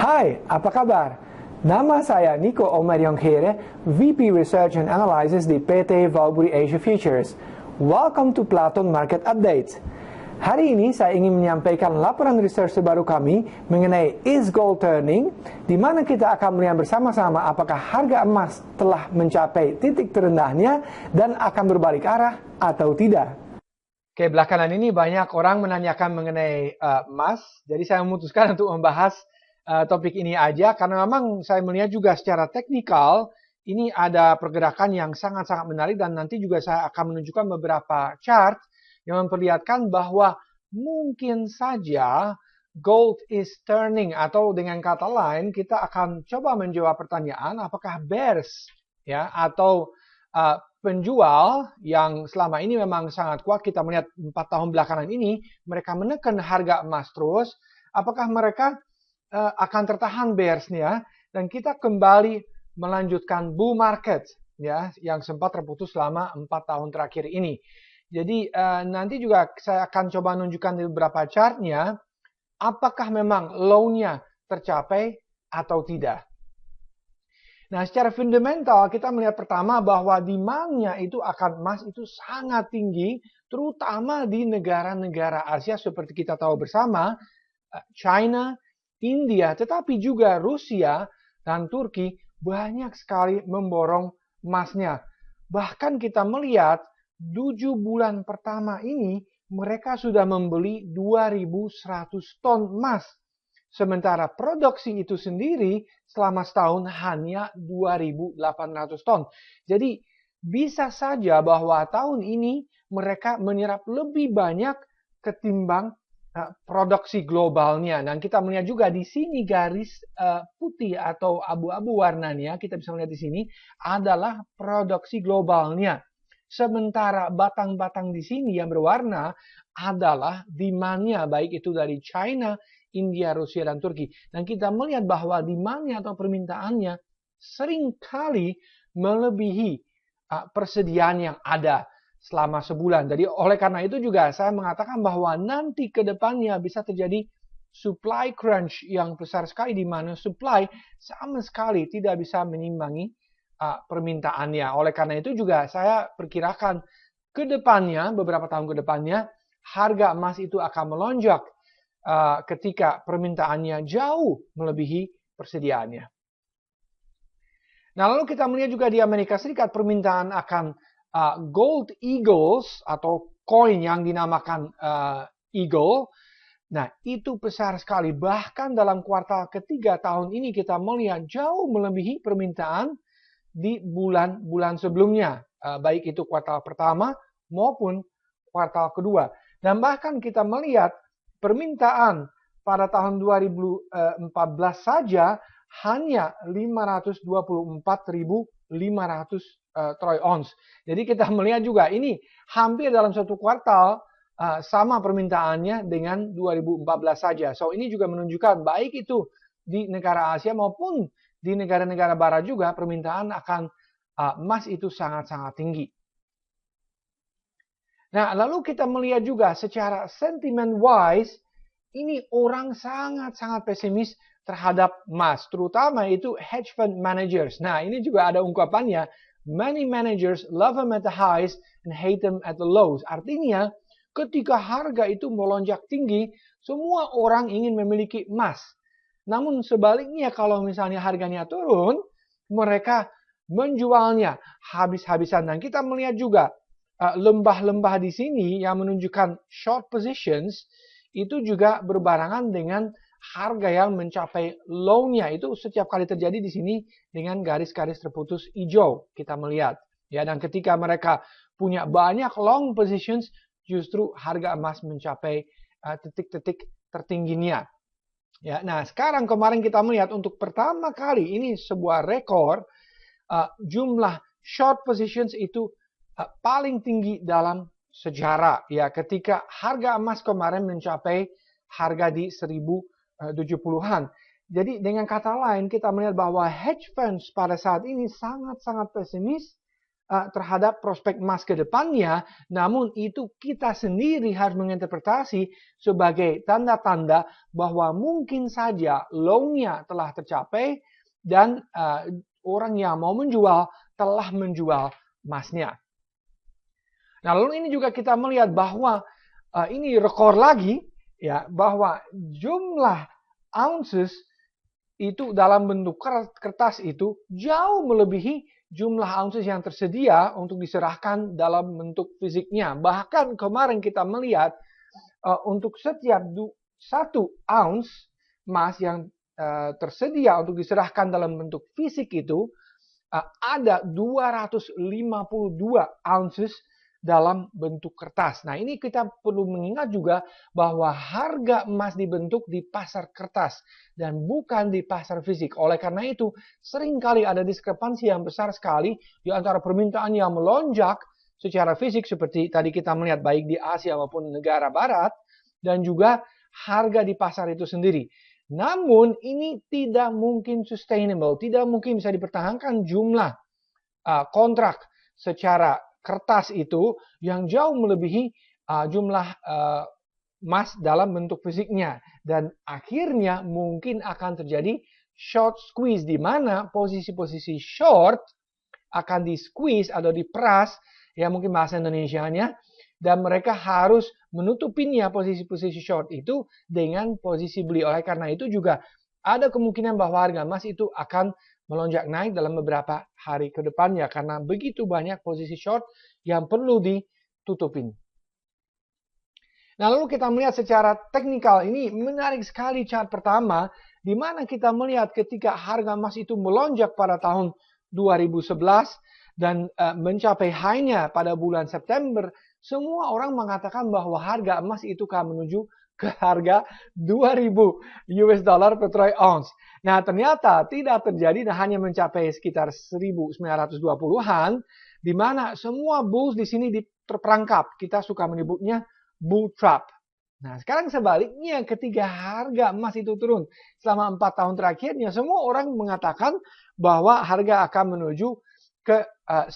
Hai, apa kabar? Nama saya Nico Omeryongkhere, VP Research and Analysis di PT Valbury Asia Futures. Welcome to Platon Market Update. Hari ini saya ingin menyampaikan laporan research terbaru kami mengenai Is Gold Turning, di mana kita akan melihat bersama-sama apakah harga emas telah mencapai titik terendahnya dan akan berbalik arah atau tidak. Oke, belakangan ini banyak orang menanyakan mengenai emas, jadi saya memutuskan untuk membahas topik ini aja karena memang saya melihat juga secara teknikal ini ada pergerakan yang sangat-sangat menarik dan nanti juga saya akan menunjukkan beberapa chart yang memperlihatkan bahwa mungkin saja gold is turning, atau dengan kata lain kita akan coba menjawab pertanyaan apakah bears ya atau penjual yang selama ini memang sangat kuat. Kita melihat 4 tahun belakangan ini mereka menekan harga emas terus, apakah mereka akan tertahan bearsnya dan kita kembali melanjutkan bull market ya yang sempat terputus selama 4 tahun terakhir ini. Jadi nanti juga saya akan coba menunjukkan di beberapa chartnya apakah memang low-nya tercapai atau tidak. Nah, secara fundamental kita melihat pertama bahwa demand-nya itu akan emas itu sangat tinggi, terutama di negara-negara Asia seperti kita tahu bersama, China, India, tetapi juga Rusia dan Turki banyak sekali memborong emasnya. Bahkan kita melihat 7 bulan pertama ini mereka sudah membeli 2.100 ton emas. Sementara produksi itu sendiri selama setahun hanya 2.800 ton. Jadi bisa saja bahwa tahun ini mereka menyerap lebih banyak ketimbang produksi globalnya. Dan kita melihat juga di sini garis putih atau abu-abu warnanya, kita bisa melihat di sini adalah produksi globalnya. Sementara batang-batang di sini yang berwarna adalah demand-nya, baik itu dari China, India, Rusia, dan Turki. Dan kita melihat bahwa demand-nya atau permintaannya seringkali melebihi persediaan yang ada selama sebulan. Jadi oleh karena itu juga saya mengatakan bahwa nanti ke depannya bisa terjadi supply crunch yang besar sekali, di mana supply sama sekali tidak bisa menimbangi permintaannya. Oleh karena itu juga saya perkirakan ke depannya, beberapa tahun ke depannya, harga emas itu akan melonjak ketika permintaannya jauh melebihi persediaannya. Nah, lalu kita melihat juga di Amerika Serikat permintaan akan gold eagles atau koin yang dinamakan eagle. Nah, itu besar sekali. Bahkan dalam kuartal ketiga tahun ini kita melihat jauh melebihi permintaan di bulan-bulan sebelumnya. Baik itu kuartal pertama maupun kuartal kedua. Dan bahkan kita melihat permintaan pada tahun 2014 saja hanya 524.500 troy ounce. Jadi kita melihat juga ini hampir dalam satu kuartal sama permintaannya dengan 2014 saja. So ini juga menunjukkan baik itu di negara Asia maupun di negara-negara barat juga permintaan akan emas itu sangat-sangat tinggi. Nah, lalu kita melihat juga secara sentiment wise, ini orang sangat-sangat pesimis terhadap emas, terutama itu hedge fund managers. Nah, ini juga ada ungkapannya, many managers love them at the highs and hate them at the lows. Artinya, ketika harga itu melonjak tinggi, semua orang ingin memiliki emas. Namun sebaliknya kalau misalnya harganya turun, mereka menjualnya habis-habisan. Dan kita melihat juga lembah-lembah di sini yang menunjukkan short positions itu juga berbarengan dengan harga yang mencapai low-nya. Itu setiap kali terjadi di sini dengan garis-garis terputus hijau kita melihat. Ya, dan ketika mereka punya banyak long positions, justru harga emas mencapai titik-titik tertingginya. Ya, nah sekarang kemarin kita melihat untuk pertama kali ini sebuah rekor jumlah short positions itu paling tinggi dalam sejarah ya, ketika harga emas kemarin mencapai harga di 1070-an. Jadi dengan kata lain kita melihat bahwa hedge funds pada saat ini sangat-sangat pesimis terhadap prospek emas ke depannya, namun itu kita sendiri harus menginterpretasi sebagai tanda-tanda bahwa mungkin saja low-nya telah tercapai dan orang yang mau menjual telah menjual emasnya. Nah, lalu ini juga kita melihat bahwa ini rekor lagi, ya, bahwa jumlah ounces itu dalam bentuk kertas itu jauh melebihi jumlah ounces yang tersedia untuk diserahkan dalam bentuk fisiknya. Bahkan kemarin kita melihat untuk setiap 1 ounce emas yang tersedia untuk diserahkan dalam bentuk fisik itu ada 252 ounces dalam bentuk kertas. Nah, ini kita perlu mengingat juga bahwa harga emas dibentuk di pasar kertas dan bukan di pasar fisik. Oleh karena itu, seringkali ada diskrepansi yang besar sekali di antara permintaan yang melonjak secara fisik seperti tadi kita melihat baik di Asia maupun negara barat dan juga harga di pasar itu sendiri. Namun, ini tidak mungkin sustainable, tidak mungkin bisa dipertahankan jumlah kontrak secara kertas itu yang jauh melebihi jumlah emas dalam bentuk fisiknya. Dan akhirnya mungkin akan terjadi short squeeze, di mana posisi-posisi short akan di squeeze atau diperas, ya mungkin bahasa Indonesianya, dan mereka harus menutupinya posisi-posisi short itu dengan posisi beli. Oleh karena itu juga ada kemungkinan bahwa harga emas itu akan melonjak naik dalam beberapa hari ke depannya karena begitu banyak posisi short yang perlu ditutupin. Nah, lalu kita melihat secara teknikal, ini menarik sekali chart pertama di mana kita melihat ketika harga emas itu melonjak pada tahun 2011 dan mencapai high-nya pada bulan September, semua orang mengatakan bahwa harga emas itu akan menuju ke harga 2.000 US dollar per troy ounce. Nah, ternyata tidak terjadi dan hanya mencapai sekitar 1920-an, di mana semua bulls di sini terperangkap. Kita suka menyebutnya bull trap. Nah, sekarang sebaliknya ketika harga emas itu turun selama 4 tahun terakhirnya, semua orang mengatakan bahwa harga akan menuju ke 1.000.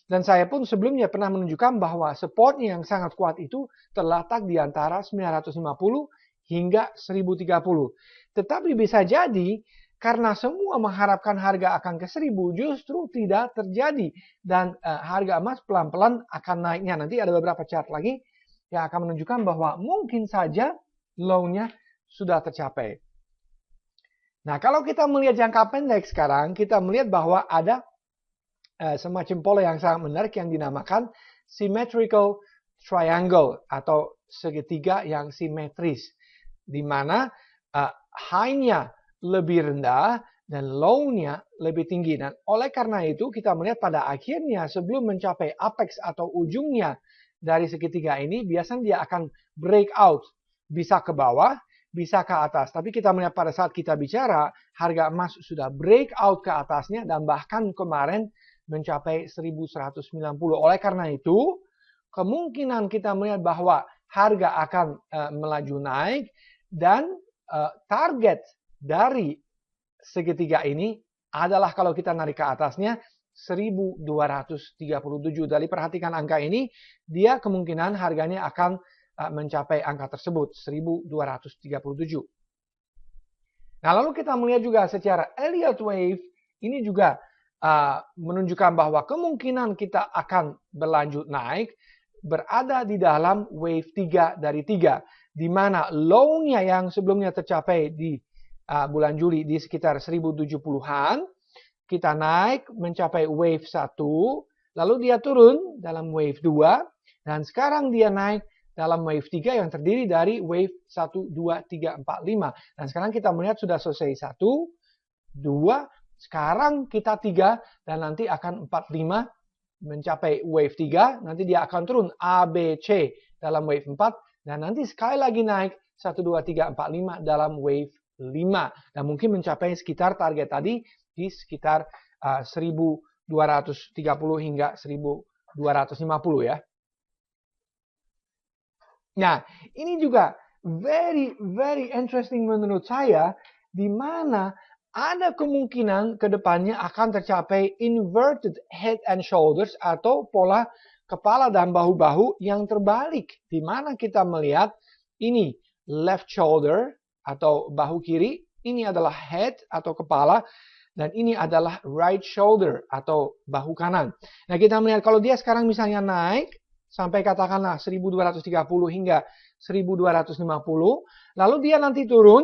Dan saya pun sebelumnya pernah menunjukkan bahwa supportnya yang sangat kuat itu terletak di antara 950 hingga 1030. Tetapi bisa jadi karena semua mengharapkan harga akan ke 1.000 justru tidak terjadi. Dan harga emas pelan-pelan akan naiknya. Nanti ada beberapa chart lagi yang akan menunjukkan bahwa mungkin saja low-nya sudah tercapai. Nah, kalau kita melihat jangka pendek sekarang, kita melihat bahwa ada semacam pola yang sangat menarik yang dinamakan symmetrical triangle atau segitiga yang simetris, di mana high-nya lebih rendah dan low-nya lebih tinggi. Dan oleh karena itu kita melihat pada akhirnya sebelum mencapai apex atau ujungnya dari segitiga ini, biasanya dia akan break out, bisa ke bawah, bisa ke atas. Tapi kita melihat pada saat kita bicara, harga emas sudah break out ke atasnya dan bahkan kemarin mencapai 1190. Oleh karena itu, kemungkinan kita melihat bahwa harga akan melaju naik dan target dari segitiga ini adalah kalau kita narik ke atasnya 1237. Dari perhatikan angka ini, dia kemungkinan harganya akan mencapai angka tersebut 1237. Nah, lalu kita melihat juga secara Elliott Wave ini juga menunjukkan bahwa kemungkinan kita akan berlanjut naik berada di dalam wave 3 dari 3, di mana low-nya yang sebelumnya tercapai di bulan Juli di sekitar 1070-an, kita naik mencapai wave 1, lalu dia turun dalam wave 2, dan sekarang dia naik dalam wave 3 yang terdiri dari wave 1, 2, 3, 4, 5. Dan sekarang kita melihat sudah selesai 1, 2, sekarang kita 3 dan nanti akan 4, 5 mencapai wave 3. Nanti dia akan turun ABC dalam wave 4. Dan nanti sekali lagi naik 1, 2, 3, 4, 5 dalam wave 5. Dan mungkin mencapai sekitar target tadi di sekitar 1230 hingga 1250 ya. Nah, ini juga very interesting menurut saya, di mana ada kemungkinan ke depannya akan tercapai inverted head and shoulders atau pola kepala dan bahu-bahu yang terbalik. Di mana kita melihat ini left shoulder atau bahu kiri, ini adalah head atau kepala, dan ini adalah right shoulder atau bahu kanan. Nah, kita melihat kalau dia sekarang misalnya naik sampai katakanlah 1230 hingga 1250, lalu dia nanti turun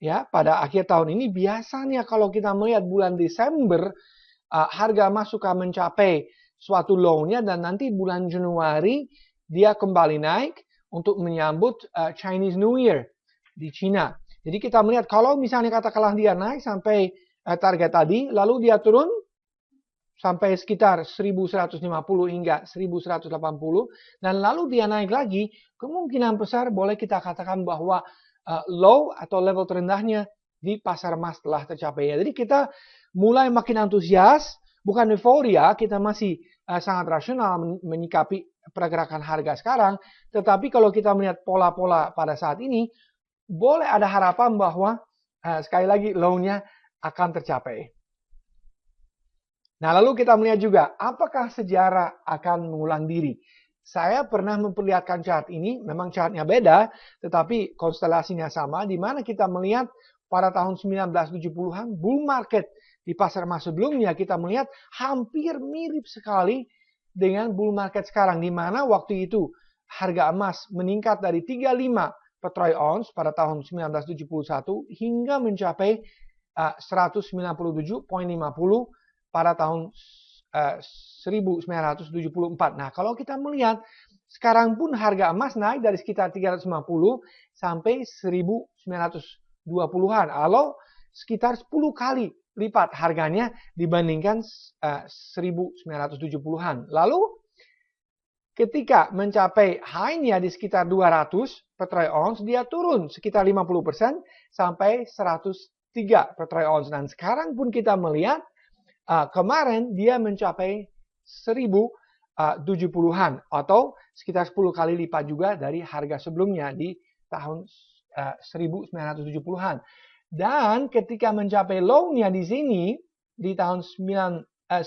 ya pada akhir tahun ini. Biasanya kalau kita melihat bulan Desember harga emas suka mencapai suatu low-nya, dan nanti bulan Januari dia kembali naik untuk menyambut Chinese New Year di China. Jadi kita melihat kalau misalnya katakanlah dia naik sampai target tadi, lalu dia turun sampai sekitar 1150 hingga 1180, dan lalu dia naik lagi, kemungkinan besar boleh kita katakan bahwa low atau level terendahnya di pasar emas telah tercapai. Jadi kita mulai makin antusias, bukan euforia, kita masih sangat rasional menyikapi pergerakan harga sekarang, tetapi kalau kita melihat pola-pola pada saat ini, boleh ada harapan bahwa sekali lagi low-nya akan tercapai. Nah, lalu kita melihat juga apakah sejarah akan mengulang diri. Saya pernah memperlihatkan chart ini, memang chartnya beda, tetapi konstelasinya sama, di mana kita melihat pada tahun 1970-an bull market di pasar emas sebelumnya, kita melihat hampir mirip sekali dengan bull market sekarang, di mana waktu itu harga emas meningkat dari 35 per troy ounce pada tahun 1971 hingga mencapai 197,50 pada tahun 1974. Nah, kalau kita melihat sekarang pun harga emas naik dari sekitar 350 sampai 1920-an, atau sekitar 10 kali lipat harganya dibandingkan 1970-an. Lalu ketika mencapai high-nya di sekitar 200 per troy ounce, dia turun sekitar 50% sampai 103 per troy ounce. Dan sekarang pun kita melihat kemarin dia mencapai 1070-an atau sekitar 10 kali lipat juga dari harga sebelumnya di tahun 1970-an. Dan ketika mencapai low-nya di sini di tahun 1976,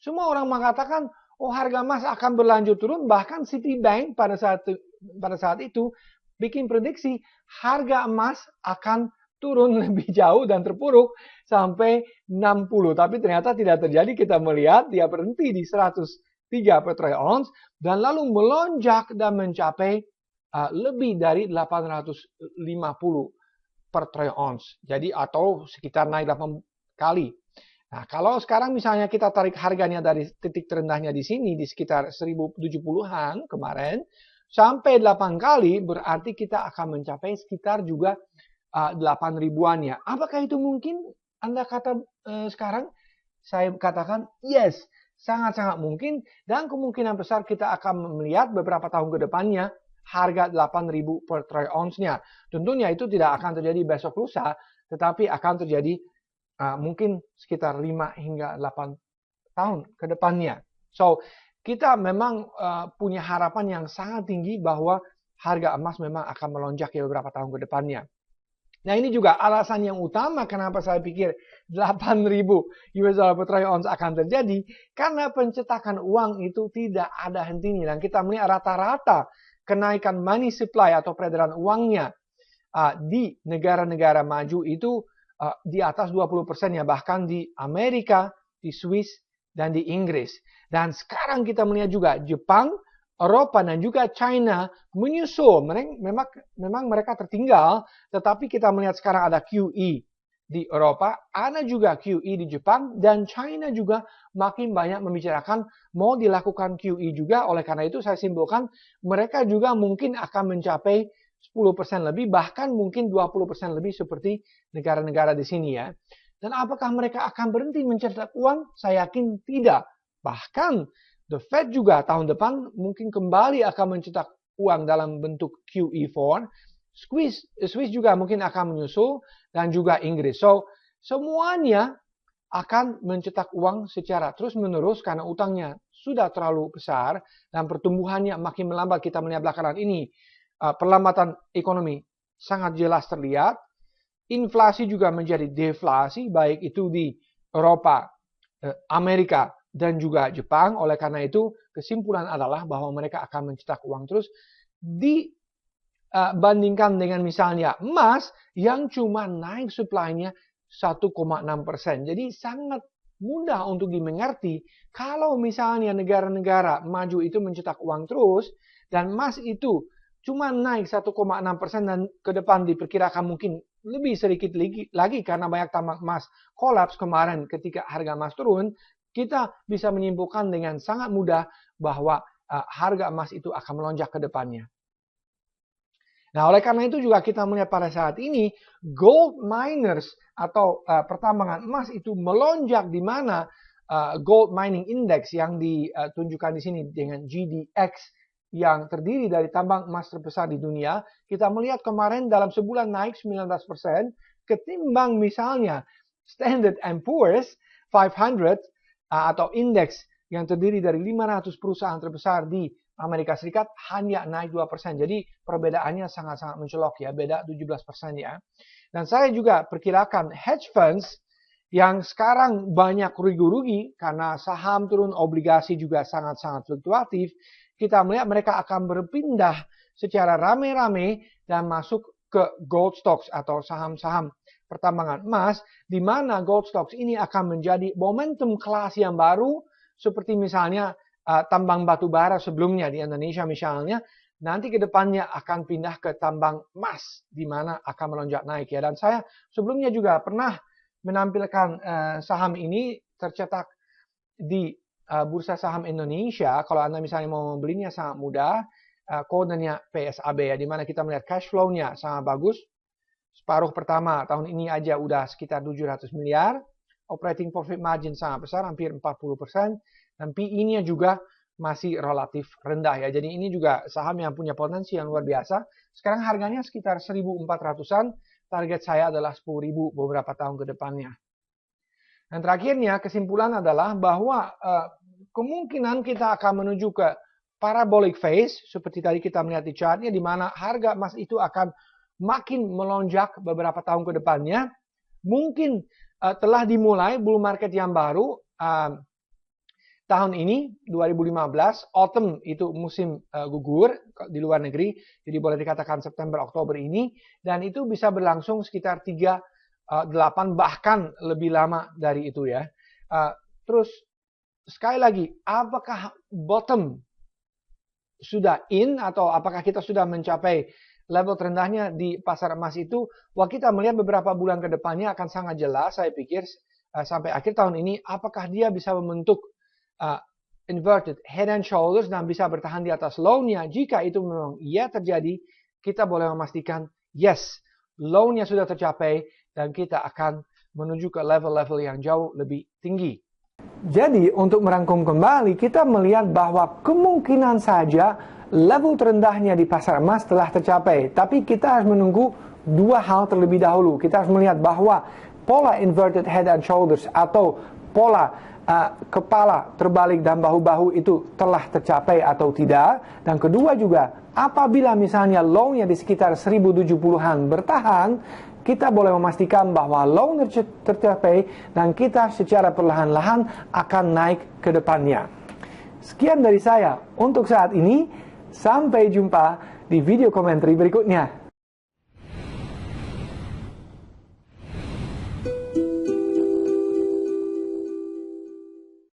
semua orang mengatakan, oh, harga emas akan berlanjut turun. Bahkan Citibank pada saat itu bikin prediksi harga emas akan turun lebih jauh dan terpuruk sampai 60. Tapi ternyata tidak terjadi. Kita melihat dia berhenti di 103 per troy ounce dan lalu melonjak dan mencapai lebih dari 850 per troy ounce. Jadi atau sekitar naik 8 kali. Nah, kalau sekarang misalnya kita tarik harganya dari titik terendahnya di sini di sekitar 1070-an kemarin sampai 8 kali, berarti kita akan mencapai sekitar juga 8 ribuannya. Apakah itu mungkin? Anda kata sekarang? Saya katakan yes, sangat-sangat mungkin, dan kemungkinan besar kita akan melihat beberapa tahun ke depannya harga 8.000 per troy ounce-nya. Tentunya itu tidak akan terjadi besok lusa, tetapi akan terjadi mungkin sekitar 5 hingga 8 tahun ke depannya. So, kita memang punya harapan yang sangat tinggi bahwa harga emas memang akan melonjak ya beberapa tahun ke depannya. Nah, ini juga alasan yang utama kenapa saya pikir 8.000 US dollar per troy ounce akan terjadi, karena pencetakan uang itu tidak ada hentinya. Dan kita melihat rata-rata kenaikan money supply atau peredaran uangnya di negara-negara maju itu di atas 20% ya, bahkan di Amerika, di Swiss, dan di Inggris. Dan sekarang kita melihat juga Jepang, Eropa, dan juga China menyusul. Memang mereka tertinggal, tetapi kita melihat sekarang ada QE di Eropa, ada juga QE di Jepang, dan China juga makin banyak membicarakan mau dilakukan QE juga. Oleh karena itu saya simpulkan mereka juga mungkin akan mencapai 10% lebih, bahkan mungkin 20% lebih seperti negara-negara di sini ya. Dan apakah mereka akan berhenti mencetak uang? Saya yakin tidak. Bahkan The Fed juga tahun depan mungkin kembali akan mencetak uang dalam bentuk QE4. Swiss juga mungkin akan menyusul, dan juga Inggris. So, semuanya akan mencetak uang secara terus-menerus karena utangnya sudah terlalu besar dan pertumbuhannya makin melambat. Kita melihat belakangan ini perlambatan ekonomi sangat jelas terlihat. inflasi juga menjadi deflasi, baik itu di Eropa, Amerika, dan juga Jepang. Oleh karena itu, kesimpulan adalah bahwa mereka akan mencetak uang terus dibandingkan dengan misalnya emas yang cuma naik supply-nya 1,6%. Jadi sangat mudah untuk dimengerti kalau misalnya negara-negara maju itu mencetak uang terus dan emas itu cuma naik 1,6% dan ke depan diperkirakan mungkin lebih sedikit lagi karena banyak tambang emas kolaps kemarin ketika harga emas turun, kita bisa menyimpulkan dengan sangat mudah bahwa harga emas itu akan melonjak ke depannya. Nah, oleh karena itu juga kita melihat pada saat ini gold miners atau pertambangan emas itu melonjak di mana gold mining index yang ditunjukkan di sini dengan GDX yang terdiri dari tambang emas terbesar di dunia, kita melihat kemarin dalam sebulan naik 19% ketimbang misalnya Standard & Poor's 500 atau indeks yang terdiri dari 500 perusahaan terbesar di Amerika Serikat hanya naik 2%. Jadi perbedaannya sangat-sangat mencolok ya, beda 17% ya. Dan saya juga perkirakan hedge funds yang sekarang banyak rugi-rugi karena saham turun, obligasi juga sangat-sangat fluktuatif. Kita melihat mereka akan berpindah secara rame-rame dan masuk ke gold stocks atau saham-saham pertambangan emas, di mana gold stocks ini akan menjadi momentum kelas yang baru, seperti misalnya tambang batu bara sebelumnya di Indonesia misalnya, nanti ke depannya akan pindah ke tambang emas, di mana akan melonjak naik ya. Dan saya sebelumnya juga pernah menampilkan saham ini tercetak di Bursa Saham Indonesia. Kalau Anda misalnya mau membelinya sangat mudah, kodenya PSAB ya, di mana kita melihat cash flow-nya sangat bagus. Separuh pertama tahun ini aja udah sekitar 700 miliar. Operating profit margin sangat besar, hampir 40%. Dan PE-nya juga masih relatif rendah ya. Jadi ini juga saham yang punya potensi yang luar biasa. Sekarang harganya sekitar 1.400-an. Target saya adalah 10.000 beberapa tahun ke depannya. Dan terakhirnya kesimpulan adalah bahwa kemungkinan kita akan menuju ke parabolic phase seperti tadi kita melihat di chartnya, di mana harga emas itu akan makin melonjak beberapa tahun ke depannya. Mungkin telah dimulai bull market yang baru tahun ini 2015, autumn itu musim gugur di luar negeri, jadi boleh dikatakan September Oktober ini, dan itu bisa berlangsung sekitar 3-8 bahkan lebih lama dari itu ya. Terus sekali lagi, apakah bottom sudah in atau apakah kita sudah mencapai level terendahnya di pasar emas itu? Wah, kita melihat beberapa bulan ke depannya akan sangat jelas, saya pikir sampai akhir tahun ini, apakah dia bisa membentuk inverted head and shoulders dan bisa bertahan di atas low-nya. Jika itu memang iya terjadi, kita boleh memastikan yes, low-nya sudah tercapai dan kita akan menuju ke level-level yang jauh lebih tinggi. Jadi untuk merangkum kembali, kita melihat bahwa kemungkinan saja level terendahnya di pasar emas telah tercapai. Tapi kita harus menunggu dua hal terlebih dahulu. Kita harus melihat bahwa pola inverted head and shoulders atau pola kepala terbalik dan bahu-bahu itu telah tercapai atau tidak. Dan kedua juga, apabila misalnya low-nya di sekitar 1070-an bertahan, kita boleh memastikan bahwa low-nya tercapai dan kita secara perlahan-lahan akan naik ke depannya. Sekian dari saya untuk saat ini. Sampai jumpa di video komentari berikutnya.